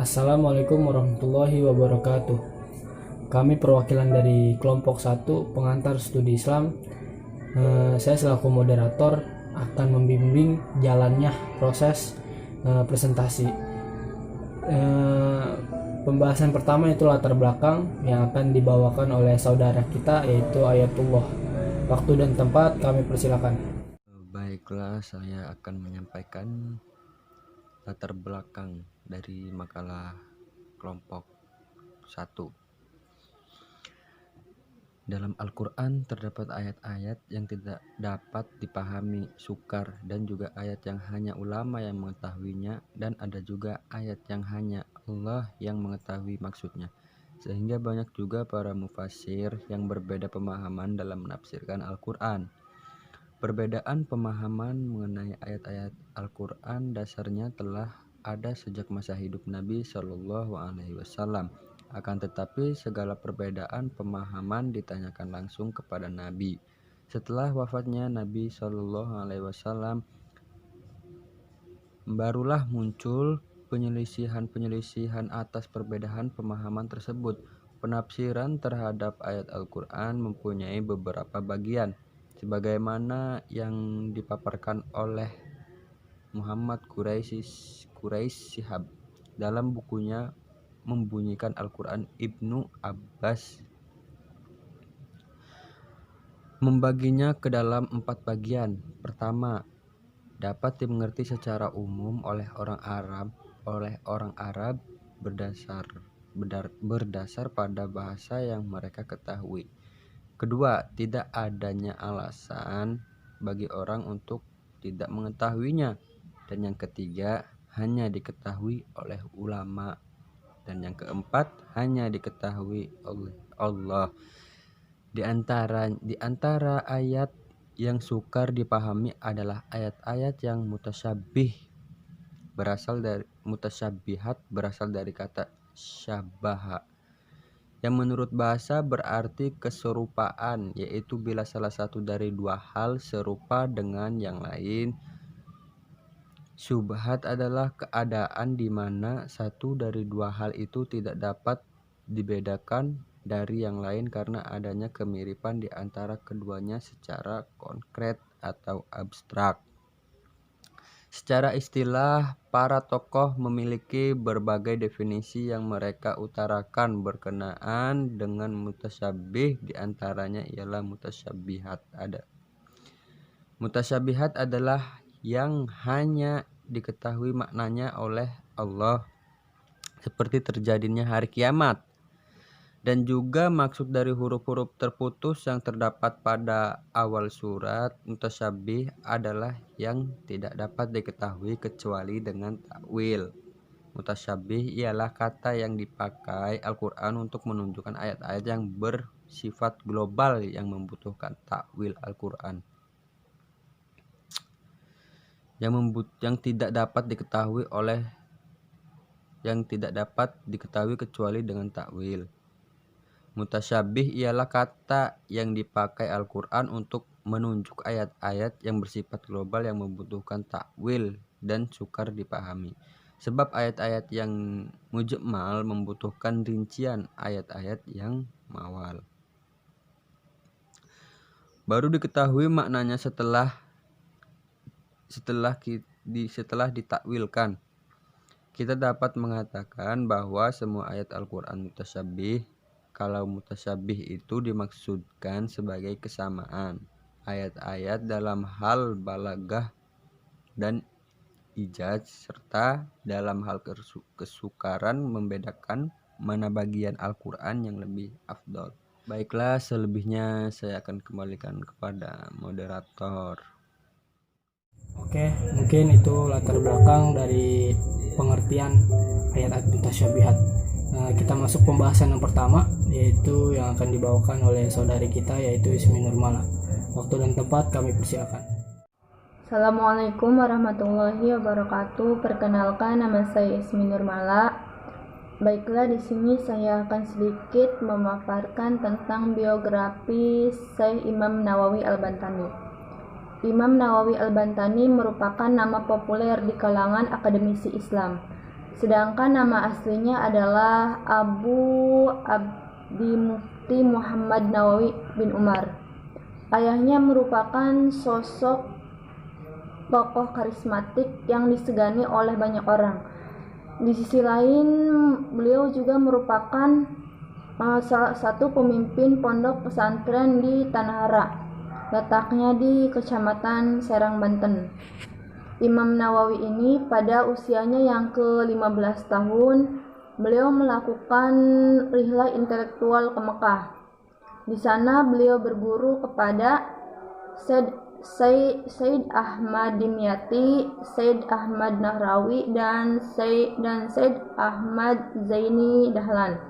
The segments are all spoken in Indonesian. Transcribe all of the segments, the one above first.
Assalamualaikum warahmatullahi wabarakatuh. Kami perwakilan dari kelompok 1 pengantar studi Islam. Saya selaku moderator akan membimbing jalannya proses presentasi. Pembahasan pertama itu latar belakang yang akan dibawakan oleh saudara kita, yaitu Ayatullah. Waktu dan tempat kami persilakan. Baiklah, saya akan menyampaikan latar belakang dari makalah kelompok 1. Dalam Al-Quran terdapat ayat-ayat yang tidak dapat dipahami sukar dan juga ayat yang hanya ulama yang mengetahuinya, dan ada juga ayat yang hanya Allah yang mengetahui maksudnya. Sehingga banyak juga para mufasir yang berbeda pemahaman dalam menafsirkan Al-Quran. Perbedaan pemahaman mengenai ayat-ayat Al-Quran dasarnya telah ada sejak masa hidup Nabi Shallallahu Alaihi Wasallam. Akan tetapi segala perbedaan pemahaman ditanyakan langsung kepada Nabi. Setelah wafatnya Nabi Shallallahu Alaihi Wasallam, barulah muncul penyelisihan atas perbedaan pemahaman tersebut. Penafsiran terhadap ayat Al-Quran mempunyai beberapa bagian, sebagaimana yang dipaparkan oleh Muhammad Quraisy Shihab dalam bukunya Membunyikan Al-Quran. Ibnu Abbas membaginya ke dalam 4 bagian. Pertama, dapat dimengerti secara umum oleh orang Arab berdasar pada bahasa yang mereka ketahui. Kedua, tidak adanya alasan bagi orang untuk tidak mengetahuinya. Dan yang ketiga, hanya diketahui oleh ulama. Dan yang keempat, hanya diketahui oleh Allah. Di antara ayat yang sukar dipahami adalah ayat-ayat yang mutasyabihat berasal dari kata syabaha, yang menurut bahasa berarti keserupaan, yaitu bila salah satu dari dua hal serupa dengan yang lain. Syubhat adalah keadaan di mana satu dari dua hal itu tidak dapat dibedakan dari yang lain karena adanya kemiripan di antara keduanya secara konkret atau abstrak. Secara istilah, para tokoh memiliki berbagai definisi yang mereka utarakan berkenaan dengan mutasyabih. Di antaranya ialah mutasyabihat adalah yang hanya diketahui maknanya oleh Allah, seperti terjadinya hari kiamat, dan juga maksud dari huruf-huruf terputus yang terdapat pada awal surat. Mutasyabih adalah yang tidak dapat diketahui kecuali dengan takwil. Mutasyabih ialah kata yang dipakai Al-Quran untuk menunjukkan ayat-ayat yang bersifat global yang membutuhkan takwil Al-Quran, yang tidak dapat diketahui kecuali dengan takwil. Mutasyabih ialah kata yang dipakai Al-Quran untuk menunjuk ayat-ayat yang bersifat global yang membutuhkan takwil dan sukar dipahami. Sebab ayat-ayat yang mujmal membutuhkan rincian ayat-ayat yang mawal. Baru diketahui maknanya setelah ditakwilkan. Kita dapat mengatakan bahwa semua ayat Al-Quran mutasyabih. Kalau mutasyabih itu dimaksudkan sebagai kesamaan ayat-ayat dalam hal balagah dan ijaz, serta dalam hal kesukaran membedakan mana bagian Al-Quran yang lebih afdol. Baiklah, selebihnya saya akan kembalikan kepada moderator. Oke, mungkin itu latar belakang dari pengertian ayat-ayat mutasyabihat. Kita masuk pembahasan yang pertama, yaitu yang akan dibawakan oleh saudari kita, yaitu Ismi Nurmala. Waktu dan tempat kami persilakan. Assalamualaikum warahmatullahi wabarakatuh. Perkenalkan, nama saya Ismi Nurmala. Baiklah, di sini saya akan sedikit memaparkan tentang biografi Syekh Imam Nawawi Al-Bantani. Imam Nawawi Al-Bantani merupakan nama populer di kalangan akademisi Islam. sedangkan nama aslinya adalah Abu Abdi Mufti Muhammad Nawawi bin Umar. Ayahnya merupakan sosok tokoh karismatik yang disegani oleh banyak orang. Di sisi lain, beliau juga merupakan salah satu pemimpin pondok pesantren di Tanah Hara, letaknya di Kecamatan Serang, Banten. Imam Nawawi ini pada usianya yang ke-15 tahun, beliau melakukan rihlah intelektual ke Mekah. Di sana beliau berguru kepada Said Ahmad Dimyati, Said Ahmad Nahrawi, dan Said Ahmad Zaini Dahlan,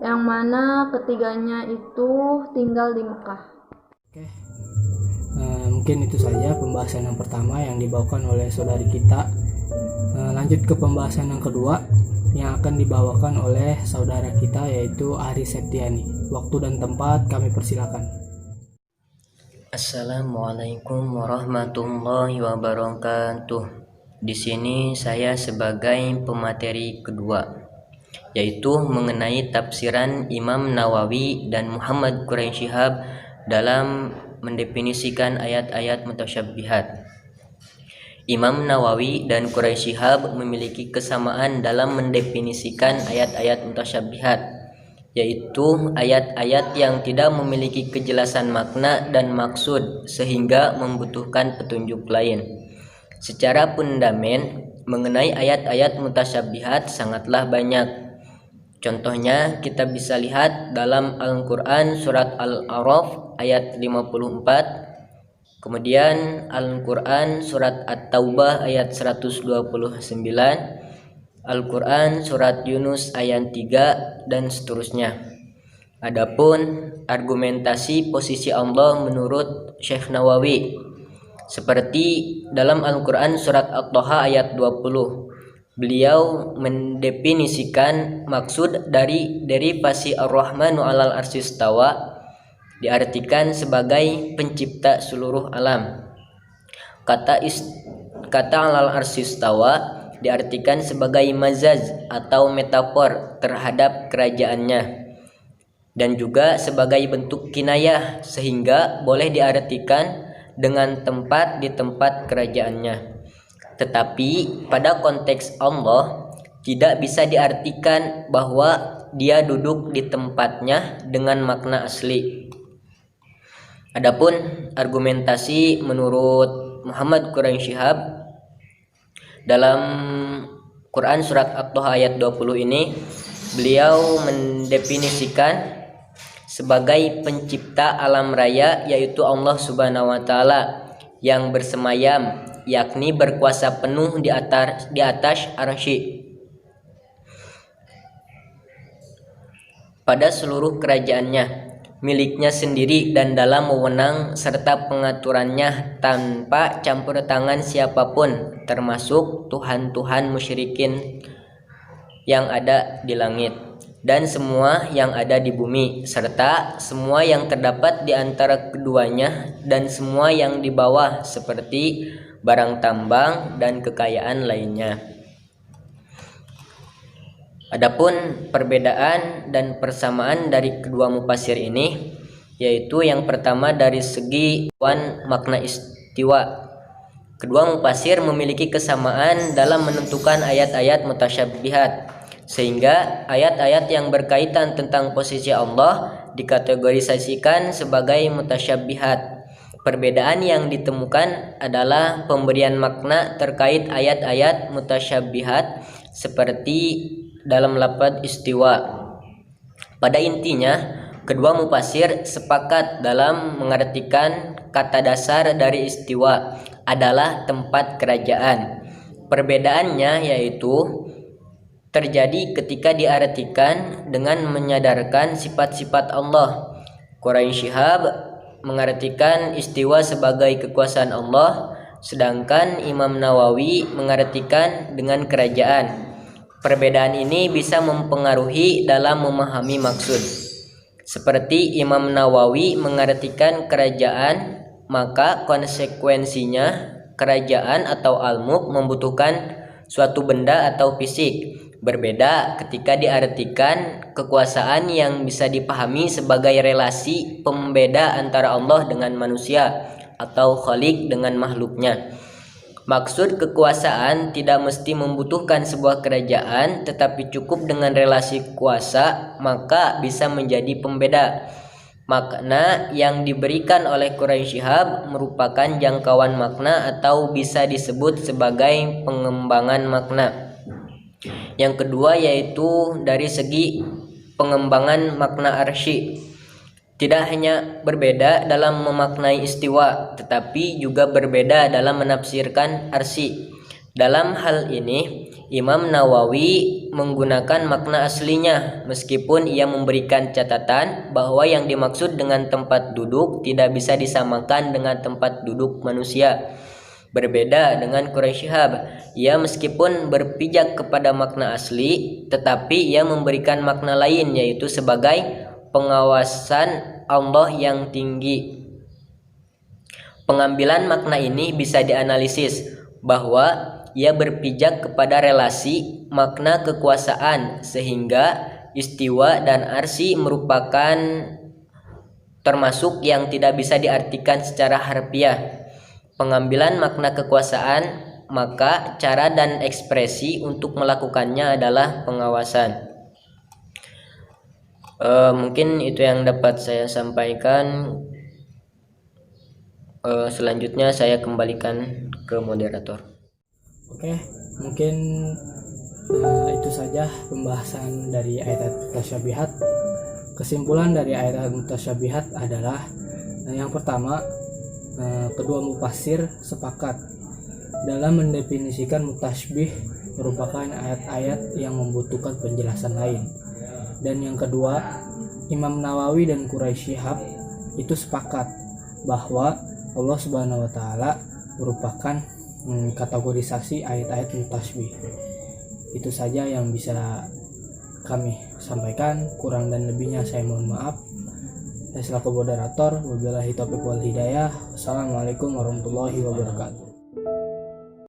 yang mana ketiganya itu tinggal di Mekah. Oke, mungkin itu saja pembahasan yang pertama yang dibawakan oleh saudari kita. Lanjut ke pembahasan yang kedua yang akan dibawakan oleh saudara kita, yaitu Ari Septiani. Waktu dan tempat kami persilakan. Assalamualaikum warahmatullahi wabarakatuh. Di sini saya sebagai pemateri kedua, yaitu mengenai tafsiran Imam Nawawi dan Muhammad Quraisy Shihab dalam mendefinisikan ayat-ayat mutasyabihat. Imam Nawawi dan Quraisy Shihab memiliki kesamaan dalam mendefinisikan ayat-ayat mutasyabihat, yaitu ayat-ayat yang tidak memiliki kejelasan makna dan maksud sehingga membutuhkan petunjuk lain. Secara pundamen, mengenai ayat-ayat mutasyabihat sangatlah banyak. Contohnya kita bisa lihat dalam Al-Quran surat Al-A'raf ayat 54, kemudian Al-Quran surat At-Taubah ayat 129, Al-Quran surat Yunus ayat 3, dan seterusnya. Adapun argumentasi posisi Allah menurut Syekh Nawawi, seperti dalam Al-Quran surat At-Taha ayat 20, beliau mendefinisikan maksud dari derivasi Ar-Rahmanu 'alal arsy istawa diartikan sebagai pencipta seluruh alam. Kata 'alal arsy istawa diartikan sebagai mazaz atau metafor terhadap kerajaannya, dan juga sebagai bentuk kinayah sehingga boleh diartikan dengan tempat di tempat kerajaannya. Tetapi pada konteks Allah tidak bisa diartikan bahwa dia duduk di tempatnya dengan makna asli. Adapun argumentasi menurut Muhammad Quraisy Shihab dalam Quran surat At-Taha ayat 20 ini, beliau mendefinisikan sebagai pencipta alam raya, yaitu Allah Subhanahu wa taala yang bersemayam, yakni berkuasa penuh di atas arsy pada seluruh kerajaannya, miliknya sendiri dan dalam wewenang serta pengaturannya tanpa campur tangan siapapun, termasuk tuhan-tuhan musyrikin yang ada di langit dan semua yang ada di bumi, serta semua yang terdapat di antara keduanya dan semua yang di bawah seperti barang tambang dan kekayaan lainnya. Adapun perbedaan dan persamaan dari kedua mufasir ini, yaitu yang pertama dari segi makna istiwa. Kedua mufasir memiliki kesamaan dalam menentukan ayat-ayat mutasyabihat, sehingga ayat-ayat yang berkaitan tentang posisi Allah dikategorisasikan sebagai mutasyabihat. Perbedaan yang ditemukan adalah pemberian makna terkait ayat-ayat mutasyabihat seperti dalam lafaz istiwa. Pada intinya, kedua mufasir sepakat dalam mengartikan kata dasar dari istiwa adalah tempat kerajaan. Perbedaannya yaitu terjadi ketika diartikan dengan menyadarkan sifat-sifat Allah. Quraisy Shihab mengartikan istiwa sebagai kekuasaan Allah, sedangkan Imam Nawawi mengartikan dengan kerajaan. Perbedaan ini bisa mempengaruhi dalam memahami maksud. Seperti Imam Nawawi mengartikan kerajaan, maka konsekuensinya kerajaan atau al-mulk membutuhkan suatu benda atau fisik. Berbeda ketika diartikan kekuasaan yang bisa dipahami sebagai relasi pembeda antara Allah dengan manusia atau Khalik dengan makhluknya. Maksud kekuasaan tidak mesti membutuhkan sebuah kerajaan, tetapi cukup dengan relasi kuasa maka bisa menjadi pembeda. Makna yang diberikan oleh Quraisy Shihab merupakan jangkauan makna atau bisa disebut sebagai pengembangan makna. Yang kedua yaitu dari segi pengembangan makna arsy. Tidak hanya berbeda dalam memaknai istiwa, tetapi juga berbeda dalam menafsirkan arsy. Dalam hal ini, Imam Nawawi menggunakan makna aslinya, meskipun ia memberikan catatan bahwa yang dimaksud dengan tempat duduk tidak bisa disamakan dengan tempat duduk manusia. Berbeda dengan Quraisy Shihab, ia meskipun berpijak kepada makna asli, tetapi ia memberikan makna lain, yaitu sebagai pengawasan Allah yang tinggi. Pengambilan makna ini bisa dianalisis bahwa ia berpijak kepada relasi makna kekuasaan, sehingga istiwa dan arsy merupakan termasuk yang tidak bisa diartikan secara harfiah. Pengambilan makna kekuasaan, maka cara dan ekspresi untuk melakukannya adalah pengawasan. Mungkin itu yang dapat saya sampaikan. Selanjutnya saya kembalikan ke moderator. Oke, mungkin itu saja pembahasan dari ayat mutasyabihat. Kesimpulan dari ayat mutasyabihat adalah yang pertama, kedua mufassir sepakat dalam mendefinisikan mutasyabih merupakan ayat-ayat yang membutuhkan penjelasan lain. Dan yang kedua, Imam Nawawi dan Quraisy Shihab itu sepakat bahwa Allah Subhanahu wa taala merupakan kategorisasi ayat-ayat mutasyabih. Itu saja yang bisa kami sampaikan, kurang dan lebihnya saya mohon maaf. Saya selaku moderator, wabillahi taufiq wal hidayah. Wassalamualaikum warahmatullahi wabarakatuh.